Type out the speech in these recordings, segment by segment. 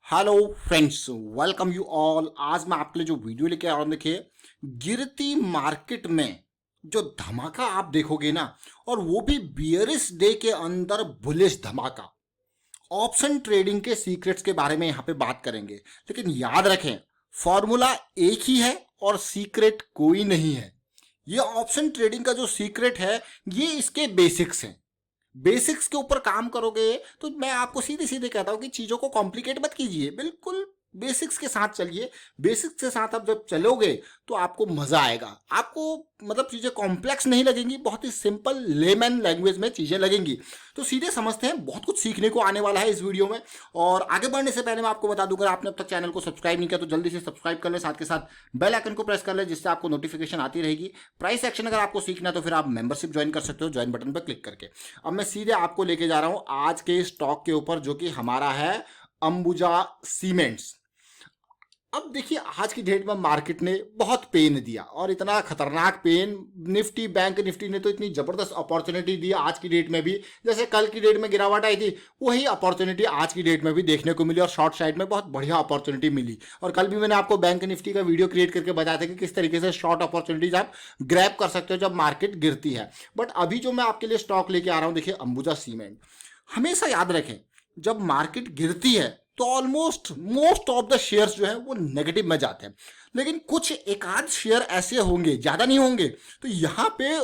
Hello friends, welcome you all. आज मैं आपके लिए जो वीडियो लेके आ रहा हूँ, देखिए, गिरती मार्केट में जो धमाका आप देखोगे ना, और वो भी बियरिश डे के अंदर बुलिश धमाका। ऑप्शन ट्रेडिंग के सीक्रेट्स के बारे में यहाँ पे बात करेंगे, लेकिन याद रखें, फॉर्मूला एक ही है और सीक्रेट कोई नहीं है। ये ऑप्शन ट्रेडिंग का जो सीक्रेट है, ये इसके बेसिक्स हैं। बेसिक्स के ऊपर काम करोगे तो मैं आपको सीधे सीधे कहता हूं कि चीजों को कॉम्प्लिकेट मत कीजिए, बिल्कुल बेसिक्स के साथ चलिए। बेसिक्स के साथ आप जब चलोगे तो आपको मजा आएगा। आपको मतलब चीजें कॉम्प्लेक्स नहीं लगेंगी, बहुत ही सिंपल लेमन लैंग्वेज में चीजें लगेंगी। तो सीधे समझते हैं, बहुत कुछ सीखने को आने वाला है इस वीडियो में। और आगे बढ़ने से पहले मैं आपको बता दूं, अगर आपने अब तक चैनल को सब्सक्राइब नहीं किया तो जल्दी से सब्सक्राइब कर ले, साथ के साथ बेल आइकन को प्रेस कर ले, जिससे आपको नोटिफिकेशन आती रहेगी। प्राइस एक्शन अगर आपको सीखना है तो फिर आप मेंबरशिप ज्वाइन कर सकते हो, ज्वाइन बटन पर क्लिक करके। अब मैं सीधे आपको लेके जा रहा हूं आज के स्टॉक के ऊपर, जो कि हमारा है अंबुजा सीमेंट्स। अब देखिए, आज की डेट में मार्केट ने बहुत पेन दिया, और इतना खतरनाक पेन। निफ्टी, बैंक निफ्टी ने तो इतनी जबरदस्त अपॉर्चुनिटी दी आज की डेट में भी। जैसे कल की डेट में गिरावट आई थी, वही अपॉर्चुनिटी आज की डेट में भी देखने को मिली, और शॉर्ट साइड में बहुत बढ़िया अपॉर्चुनिटी मिली। और कल भी मैंने आपको बैंक निफ्टी का वीडियो क्रिएट करके बताया था कि किस तरीके से शॉर्ट अपॉर्चुनिटीज आप ग्रैब कर सकते हो जब मार्केट गिरती है। बट अभी जो मैं आपके लिए स्टॉक लेके आ रहा हूं, देखिए, अंबुजा सीमेंट। हमेशा याद रखें, जब मार्केट गिरती है तो almost most of the shares जो है वो नेगेटिव में जाते हैं, लेकिन कुछ एक आध शेयर ऐसे होंगे, ज्यादा नहीं होंगे। तो यहां पे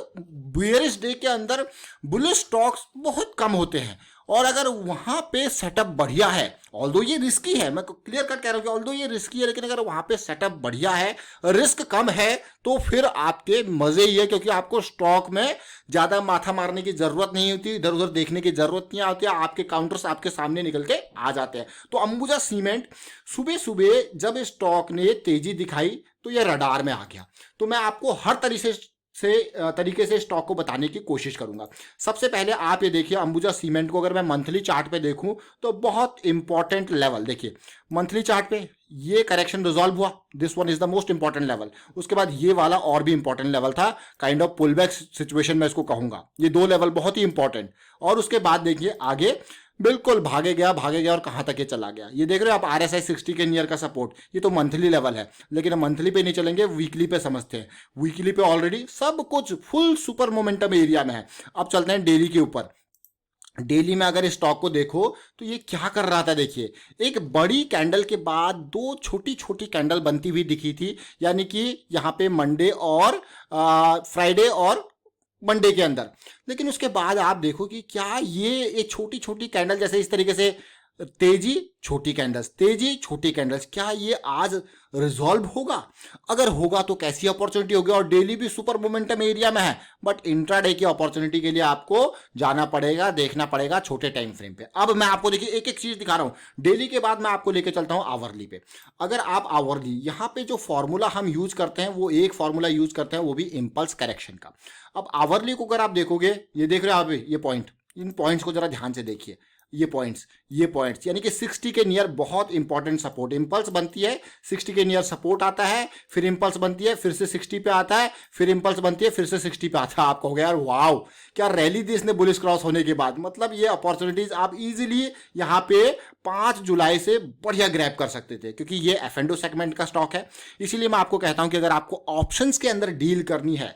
बियरिश डे के अंदर बुलिश स्टॉक्स बहुत कम होते हैं। और अगर वहां पे सेटअप बढ़िया है, ऑल्दो ये रिस्की है, मैं क्लियर कट कह रहा हूं कि ऑल्दो ये रिस्की है, लेकिन अगर वहां पे सेटअप बढ़िया है, रिस्क कम है, तो फिर आपके मजे ही है। क्योंकि आपको स्टॉक में ज्यादा माथा मारने की जरूरत नहीं होती, इधर उधर देखने की जरूरत नहीं आती, आपके काउंटर्स आपके सामने निकल के आ जाते हैं। तो अंबुजा सीमेंट सुबह सुबह जब स्टॉक ने तेजी दिखाई तो ये रडार में आ गया। तो मैं आपको हर तरीके से स्टॉक को बताने की कोशिश करूंगा। सबसे पहले आप ये देखिए, अंबुजा सीमेंट को अगर मैं मंथली चार्ट पे देखूं तो बहुत इंपॉर्टेंट लेवल देखिए। मंथली चार्ट पे ये करेक्शन रिजॉल्व हुआ, this one is the most important level. उसके बाद ये वाला और भी इंपॉर्टेंट लेवल था, kind of pull back situation मैं इसको कहूंगा। ये दो लेवल बहुत ही इंपॉर्टेंट। और उसके बाद देखिए आगे बिल्कुल भागे गया और कहां तक ये चला गया। ये देख रहे हो आप, RSI 60 के नियर का सपोर्ट। ये तो मंथली लेवल है, लेकिन हम मंथली पे नहीं चलेंगे, वीकली पे समझते हैं। वीकली पे ऑलरेडी सब कुछ फुल सुपर मोमेंटम एरिया में है। अब चलते हैं डेली के ऊपर। डेली में अगर स्टॉक को देखो तो ये क्या कर रहा था, देखिए, एक बड़ी कैंडल के बाद दो छोटी छोटी कैंडल बनती हुई दिखी थी। यानी कि यहां पे मंडे और फ्राइडे और मंडे के अंदर। लेकिन उसके बाद आप देखो कि क्या ये छोटी छोटी कैंडल, जैसे इस तरीके से तेजी छोटी कैंडल्स, तेजी छोटी कैंडल्स, क्या ये आज रिजॉल्व होगा? अगर होगा तो कैसी अपॉर्चुनिटी होगी? और डेली भी सुपर मोमेंटम एरिया में है, बट इंट्राडे की अपॉर्चुनिटी के लिए आपको जाना पड़ेगा, देखना पड़ेगा छोटे टाइम फ्रेम पे। अब मैं आपको देखिए एक एक चीज दिखा रहा हूं डेली के बाद, मैं आपको लेके चलता हूं आवरली पे। अगर आप आवरली, यहां पे जो फॉर्मूला हम यूज करते हैं वो एक फॉर्मूला यूज करते हैं, वो भी इंपल्स करेक्शन का। अब आवरली को अगर आप देखोगे, ये देख रहे हो आप, ये पॉइंट, इन पॉइंट्स को जरा ध्यान से देखिए। ये पॉइंट्स यानी कि 60 के नियर बहुत इंपॉर्टेंट सपोर्ट। इंपल्स बनती है, 60 के नियर सपोर्ट आता है, फिर इंपल्स बनती है, फिर से 60 पे आता है, फिर इंपल्स बनती है, फिर से 60 पे आता है। आपको हो गया यार वाओ, क्या रैली दी इसने बुलिश क्रॉस होने के बाद। मतलब ये अपॉर्चुनिटीज आप इजीली यहाँ पे 5 जुलाई से बढ़िया ग्रैब कर सकते थे, क्योंकि ये एफ&ओ सेगमेंट का स्टॉक है। इसीलिए मैं आपको कहता हूं कि अगर आपको ऑप्शंस के अंदर डील करनी है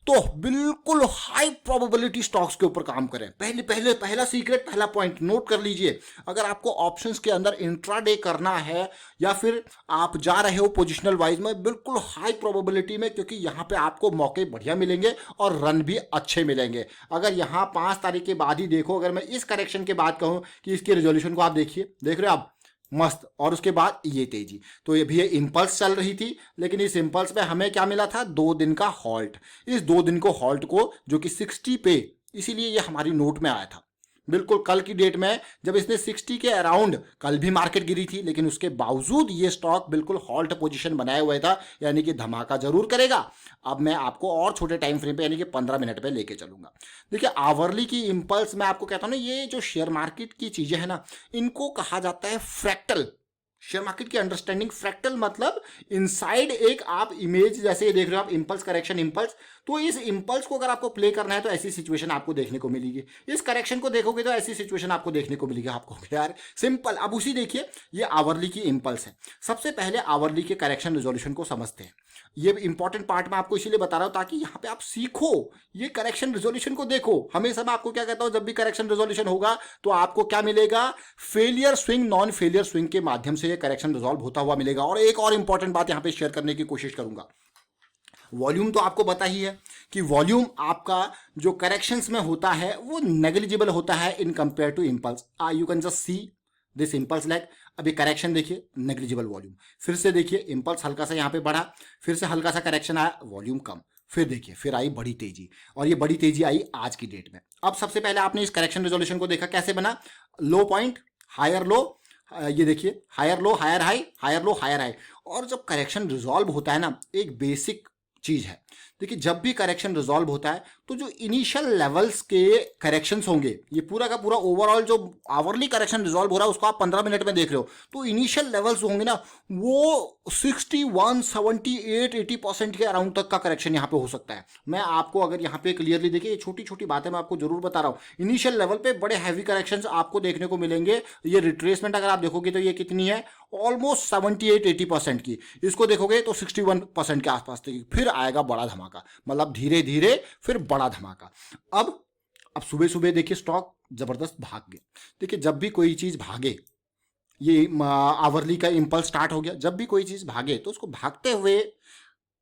तो बिल्कुल हाई प्रोबेबिलिटी स्टॉक्स के ऊपर काम करें। पहला सीक्रेट, पहला पॉइंट नोट कर लीजिए। अगर आपको ऑप्शंस के अंदर इंट्राडे करना है, या फिर आप जा रहे हो पोजिशनल वाइज में, बिल्कुल हाई प्रोबेबिलिटी में, क्योंकि यहां पे आपको मौके बढ़िया मिलेंगे और रन भी अच्छे मिलेंगे। अगर यहां 5 तारीख के बाद ही देखो, अगर मैं इस करेक्शन के बाद कहूं कि इसके रेजोल्यूशन को आप देखिए, देख रहे हो आप, मस्त। और उसके बाद ये तेजी, तो ये भी ये इंपल्स चल रही थी, लेकिन इस इंपल्स पे हमें क्या मिला था? 2 दिन का हॉल्ट। इस 2 दिन को हॉल्ट को, जो कि 60 पे, इसीलिए ये हमारी नोट में आया था। बिल्कुल कल की डेट में जब इसने 60 के अराउंड, कल भी मार्केट गिरी थी, लेकिन उसके बावजूद ये स्टॉक बिल्कुल हॉल्ट पोजीशन बनाए हुए था, यानी कि धमाका जरूर करेगा। अब मैं आपको और छोटे टाइम फ्रेम पे, यानी कि 15 मिनट पे लेके चलूंगा। देखिए, आवरली की इंपल्स, मैं आपको कहता हूं ना, ये जो शेयर मार्केट की चीजें हैं ना, इनको कहा जाता है फ्रैक्टल। शेयर मार्केट की अंडरस्टैंडिंग, फ्रैक्टल मतलब इनसाइड एक आप इमेज, जैसे ये देख रहे हो आप, इंपल्स करेक्शन इंपल्स, तो इस इंपल्स को अगर आपको प्ले करना है तो ऐसी सिचुएशन आपको देखने को मिलेगी। इस करेक्शन को देखोगे तो ऐसी सिचुएशन आपको देखने को मिलेगी। आपको यार सिंपल। अब उसी देखिए, ये आवरली की इंपल्स है। सबसे पहले आवरली के करेक्शन रिजोल्यूशन को समझते हैं। ये इंपॉर्टेंट पार्ट मैं आपको इसीलिए बता रहा हूं ताकि यहाँ पे आप सीखो, ये करेक्शन रिजोल्यूशन को देखो। हमेशा मैं आपको क्या कहता हूं, जब भी करेक्शन रिजोल्यूशन होगा तो आपको क्या मिलेगा, failure swing, non failure swing के माध्यम से ये करेक्शन रिजॉल्व होता हुआ मिलेगा। और एक और इंपॉर्टेंट बात यहाँ पे शेयर करने की कोशिश करूंगा। वॉल्यूम तो आपको पता ही है कि वॉल्यूम आपका जो करेक्शंस में होता है वो नेग्लिजिबल होता है in compare to impulse. You can just see this impulse lag. अभी करेक्शन देखिए, नेग्लिजिबल वॉल्यूम। फिर से देखिए, इंपल्स हल्का सा यहाँ पे बढ़ा, फिर से हल्का सा करेक्शन आया, वॉल्यूम कम। फिर देखिए, फिर आई बड़ी तेजी, और ये बड़ी तेजी आई आज की डेट में। अब सबसे पहले आपने इस करेक्शन रेजोल्यूशन को देखा कैसे बना, लो पॉइंट, हायर लो, ये देखिए higher low higher high, higher low higher high. और जब करेक्शन रिजॉल्व होता है ना, एक बेसिक चीज है, देखिए जब भी करेक्शन रिजॉल्व होता है तो जो इनिशियल लेवल्स के करेक्शंस होंगे, ये पूरा का पूरा ओवरऑल जो आवरली करेक्शन रिजॉल्व हो रहा है उसको आप 15 मिनट में देख रहे हो, तो इनिशियल लेवल्स होंगे ना वो 61, 78, 80% के अराउंड तक का करेक्शन यहाँ पे हो सकता है। मैं आपको अगर यहाँ पे क्लियरली देखिए, ये छोटी छोटी बातें मैं आपको जरूर बता रहा हूँ। इनिशियल लेवल पे बड़े हैवी करेक्शंस आपको देखने को मिलेंगे। ये रिट्रेसमेंट अगर आप देखोगे तो ये कितनी है, ऑलमोस्ट 78-80% की। इसको देखोगे तो 61% के आसपास तक। फिर आएगा बड़ा धमाका, मतलब धीरे धीरे फिर बड़ा धमाका। अब सुबह सुबह देखिए स्टॉक जबरदस्त भाग गए। देखिए जब भी कोई चीज भागे, ये आवरली का इंपल्स स्टार्ट हो गया, जब भी कोई चीज भागे तो उसको भागते हुए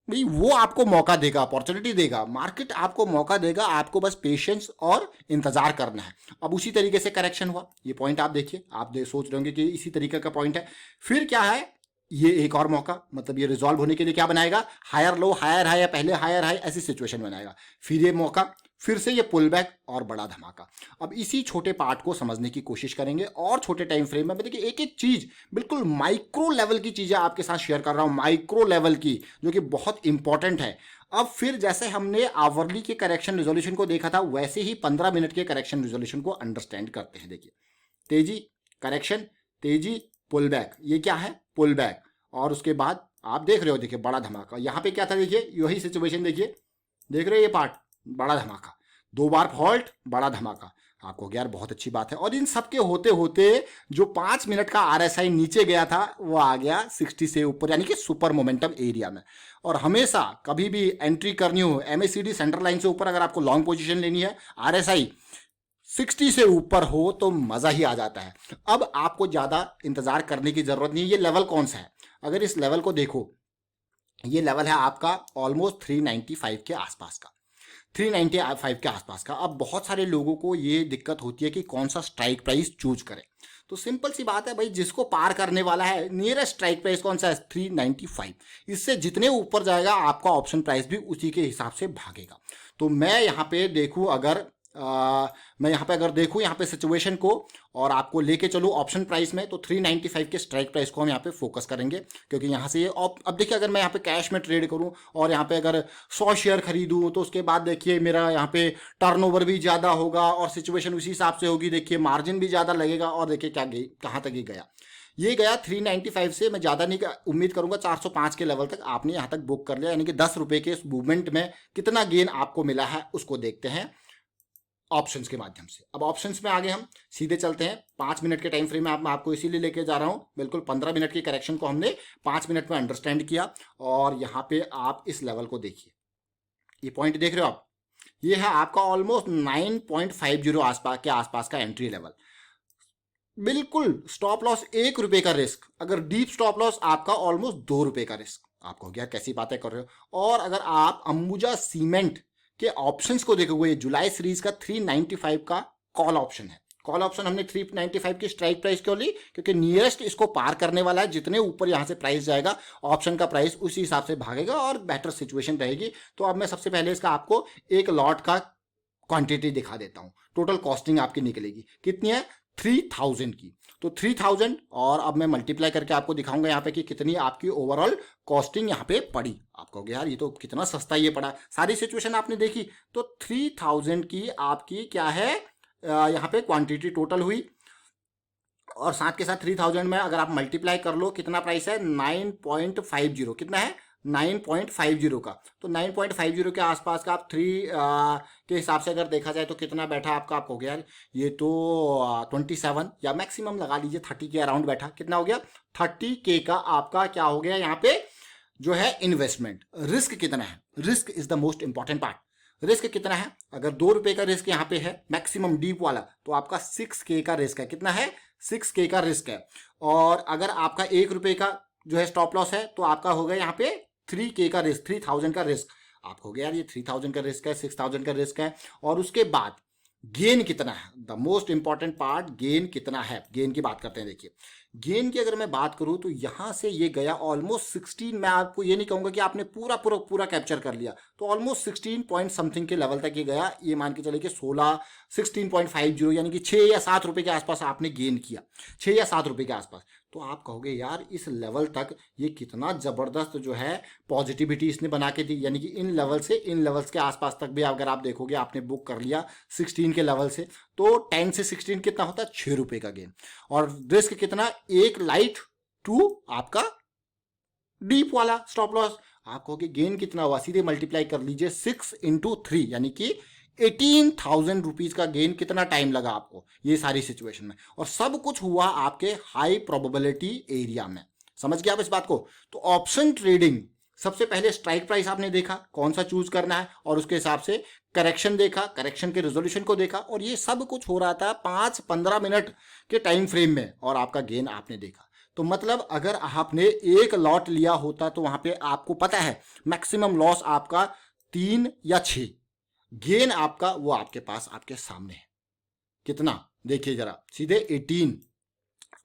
भाई वो आपको मौका देगा, अपॉर्चुनिटी देगा, मार्केट आपको मौका देगा, आपको बस पेशेंस और इंतजार करना है। अब उसी तरीके से करेक्शन हुआ, ये पॉइंट आप देखिए, आप सोच रहे होंगे कि इसी तरीके का पॉइंट है। फिर क्या है, ये एक और मौका, मतलब ये रिजॉल्व होने के लिए क्या बनाएगा, हायर लो हायर हाई, या पहले हायर हाई, ऐसी सिचुएशन बनाएगा। फिर ये मौका, फिर से ये पुल बैक और बड़ा धमाका। अब इसी छोटे पार्ट को समझने की कोशिश करेंगे और छोटे टाइम फ्रेम में। देखिए एक एक चीज, बिल्कुल माइक्रो लेवल की चीजें आपके साथ शेयर कर रहा हूं, माइक्रो लेवल की, जो कि बहुत इंपॉर्टेंट है। अब फिर जैसे हमने आवरली के करेक्शन रिजोल्यूशन को देखा था, वैसे ही 15 मिनट के करेक्शन रिजोल्यूशन को अंडरस्टैंड करते हैं। देखिए तेजी, करेक्शन, तेजी, पुल बैक, ये क्या है, पुल बैक, और उसके बाद आप देख रहे हो, देखिए बड़ा धमाका। यहां पे क्या था, देखिए यही सिचुएशन, देखिए देख रहे हो ये पार्ट, बड़ा धमाका, 2 बार फॉल्ट, बड़ा धमाका। आपको यार बहुत अच्छी बात है। और इन सब के होते होते जो 5 मिनट का आरएसआई नीचे गया था वो आ गया 60 से ऊपर, यानी कि सुपर मोमेंटम एरिया में। और हमेशा कभी भी एंट्री करनी हो एमएसीडी सेंटर लाइन से ऊपर, अगर आपको लॉन्ग पोजीशन लेनी है, आरएसआई 60 से ऊपर हो तो मजा ही आ जाता है। अब आपको ज्यादा इंतजार करने की जरूरत नहीं है। ये लेवल कौन सा है, अगर इस लेवल को देखो, ये लेवल है आपका ऑलमोस्ट 395 के आसपास का, 395 के आसपास का। अब बहुत सारे लोगों को ये दिक्कत होती है कि कौन सा स्ट्राइक प्राइस चूज करें। तो सिंपल सी बात है भाई, जिसको पार करने वाला है, नियरेस्ट स्ट्राइक प्राइस कौन सा है, 395। इससे जितने ऊपर जाएगा आपका ऑप्शन प्राइस भी उसी के हिसाब से भागेगा। तो मैं यहाँ पे देखूँ अगर मैं यहाँ पे अगर देखूँ यहाँ पे सिचुएशन को और आपको लेके चलूँ ऑप्शन प्राइस में, तो 395 के स्ट्राइक प्राइस को हम यहाँ पे फोकस करेंगे। क्योंकि यहाँ से ये अब देखिए, अगर मैं यहाँ पे कैश में ट्रेड करूँ और यहाँ पे अगर 100 शेयर खरीदूँ, तो उसके बाद देखिए मेरा यहाँ पे टर्नओवर भी ज़्यादा होगा और सिचुएशन उसी हिसाब से होगी। देखिए मार्जिन भी ज़्यादा लगेगा, और देखिए क्या गई, कहाँ तक ये गया, ये गया 395 से। मैं ज़्यादा नहीं उम्मीद करूंगा, 405 के लेवल तक आपने यहाँ तक बुक कर लिया, यानी कि 10 रुपये के इस मूवमेंट में कितना गेन आपको मिला है उसको देखते हैं ऑप्शंस के माध्यम से। अब ऑप्शंस में आगे हम सीधे चलते हैं। 5 मिनट के टाइम फ्रेम में मैं आपको इसीलिए लेके जा रहा हूं, बिल्कुल 15 मिनट की करेक्शन को हमने 5 मिनट में अंडरस्टैंड किया। और यहाँ पे आप इस लेवल को देखिए, ये पॉइंट देख रहे हो आप, ये है आपका ऑलमोस्ट 9.50 आसपास के आसपास का एंट्री लेवल। बिल्कुल स्टॉप लॉस 1 रुपए का रिस्क, अगर डीप स्टॉप लॉस आपका ऑलमोस्ट 2 रुपए का रिस्क। आपको क्या कैसी बातें कर रहे हो। और अगर आप अंबुजा सीमेंट के ऑप्शंस को देखोगे, ये जुलाई सीरीज का 395 का कॉल ऑप्शन है। कॉल ऑप्शन हमने 395 की स्ट्राइक प्राइस क्यों ली, क्योंकि नियरेस्ट इसको पार करने वाला है। जितने ऊपर यहां से प्राइस जाएगा ऑप्शन का प्राइस उसी हिसाब से भागेगा और बेटर सिचुएशन रहेगी। तो अब मैं सबसे पहले इसका आपको एक लॉट का क्वांटिटी दिखा देता हूं। टोटल कॉस्टिंग आपकी निकलेगी कितनी है, 3000 की। तो 3000 और अब मैं मल्टीप्लाई करके आपको दिखाऊंगा यहाँ पे कि कितनी आपकी ओवरऑल कॉस्टिंग यहाँ पे पड़ी। आपको यार ये तो कितना सस्ता ये पड़ा। सारी सिचुएशन आपने देखी, तो 3000 की आपकी क्या है यहाँ पे क्वांटिटी टोटल हुई। और साथ के साथ 3000 में अगर आप मल्टीप्लाई कर लो, कितना प्राइस है 9.50, कितना है 9.50 का। तो 9.50 के आसपास का आप 3 के हिसाब से अगर देखा जाए तो कितना बैठा आपका, आपको हो गया यार ये तो 27 या मैक्सिमम लगा लीजिए 30 के अराउंड बैठा। कितना हो गया 30K का आपका क्या हो गया यहाँ पे जो है इन्वेस्टमेंट। रिस्क कितना है, risk is the most important part. Risk कितना है, अगर 2 रुपए का रिस्क यहाँ पे है मैक्सिमम डीप वाला, तो आपका 6K का रिस्क है। कितना है 6K का रिस्क है। और अगर आपका 1 रुपए का जो है स्टॉप लॉस है तो आपका हो गया यहाँ पे 3K का रिस्क, 3000 का रिस्क। आप हो गया यार ये 3000 का रिस्क है, 6000 का रिस्क है। और उसके बाद गेन कितना है, the most important part, gain कितना है। गेन की बात करते हैं। देखिए गेन की अगर मैं बात करूं तो यहां से ये गया ऑलमोस्ट 16। मैं आपको ये नहीं कहूंगा कि आपने पूरा कैप्चर कर लिया, तो ऑलमोस्ट 16 पॉइंट समथिंग के लेवल तक ये गया। ये मान के चले कि 16.50 यानी कि 6 या 7 रुपए के आसपास आपने गेन किया, 6 या 7 रुपए के आसपास। तो आप कहोगे यार इस लेवल तक ये कितना जबरदस्त जो है पॉजिटिविटी इसने बना के दी, यानी कि इन लेवल से इन लेवल्स के आसपास तक भी अगर आप देखोगे आपने बुक कर लिया 16 के लेवल से, तो 10 से 16 कितना होता है 6 रुपए का गेन। और रिस्क कितना, एक लाइट टू आपका डीप वाला स्टॉप लॉस। आप कहोगे गेन कितना हुआ, सीधे मल्टीप्लाई कर लीजिए 6 × 3 यानी कि 18,000 रुपीज का गेन। कितना टाइम लगा आपको ये सारी सिचुएशन में, और सब कुछ हुआ आपके हाई प्रोबेबिलिटी एरिया में। समझ गया आप इस बात को। तो ऑप्शन ट्रेडिंग सबसे पहले स्ट्राइक प्राइस आपने देखा कौन सा चूज करना है, और उसके हिसाब से करेक्शन देखा, करेक्शन के रेजोल्यूशन को देखा, और ये सब कुछ हो रहा था 5-15 मिनट के टाइम फ्रेम में, और आपका गेन आपने देखा। तो मतलब अगर आपने एक लॉट लिया होता तो वहां पे आपको पता है मैक्सिमम लॉस आपका 3 या 6, गेन आपका वो आपके पास आपके सामने है। कितना देखिए जरा, सीधे 18।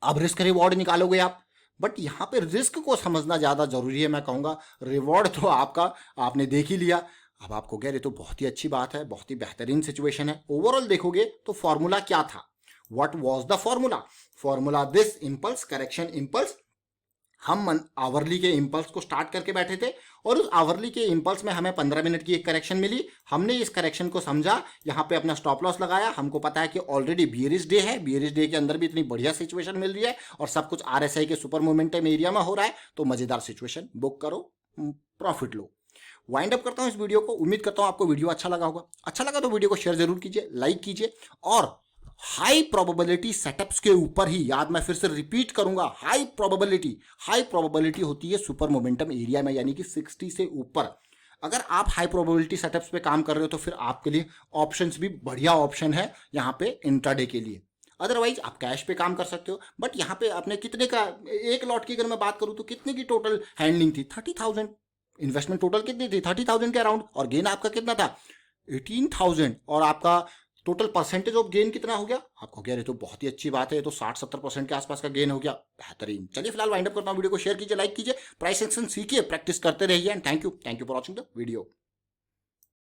अब रिस्क रिवॉर्ड निकालोगे आप, बट यहां पे रिस्क को समझना ज्यादा जरूरी है। मैं कहूंगा रिवॉर्ड तो आपका आपने देख ही लिया। अब आपको कह रहे तो बहुत ही अच्छी बात है, बहुत ही बेहतरीन सिचुएशन है। ओवरऑल देखोगे तो फॉर्मूला क्या था, what was the formula, formula this impulse correction impulse. हम आवरली के इंपल्स को स्टार्ट करके बैठे थे, और उस आवरली के इंपल्स में हमें 15 मिनट की एक करेक्शन मिली। हमने इस करेक्शन को समझा, यहाँ पे अपना स्टॉप लॉस लगाया। हमको पता है कि ऑलरेडी बियरिश डे है, बियरिश डे के अंदर भी इतनी बढ़िया सिचुएशन मिल रही है, और सब कुछ RSI के सुपर मोमेंटम एरिया में हो रहा है। तो मजेदार सिचुएशन, बुक करो, प्रॉफिट लो। वाइंड अप करता हूं इस वीडियो को। उम्मीद करता हूं आपको वीडियो अच्छा लगा होगा। अच्छा लगा तो वीडियो को शेयर जरूर कीजिए, लाइक कीजिए, और हाई प्रोबेबिलिटी सेटअप्स के ऊपर ही, याद मैं फिर से रिपीट करूंगा, हाई प्रोबेबिलिटी होती है सुपर मोमेंटम एरिया में, यानी कि 60 से ऊपर। अगर आप हाई प्रोबेबिलिटी सेटअप्स पे काम कर रहे हो तो फिर आपके लिए ऑप्शंस भी बढ़िया ऑप्शन है यहाँ पे इंट्राडे के लिए। अदरवाइज आप कैश पे काम कर सकते हो। बट यहाँ पे आपने कितने का, एक लॉट की अगर मैं बात करूँ तो कितने की टोटल हैंडलिंग थी, 30,000। इन्वेस्टमेंट टोटल कितनी थी, 30,000 के अराउंड, और गेन आपका कितना था 18,000। और आपका टोटल परसेंटेज ऑफ गेन कितना हो गया, आपको कह रहे तो बहुत ही अच्छी बात है, तो 60-70% के आसपास का गेन हो गया, बेहतरीन। चलिए फिलहाल वाइंड अप करता हूं, वीडियो को शेयर कीजिए, लाइक कीजिए, प्राइस एक्शन सीखिए, प्रैक्टिस करते रहिए, and thank you for watching the video.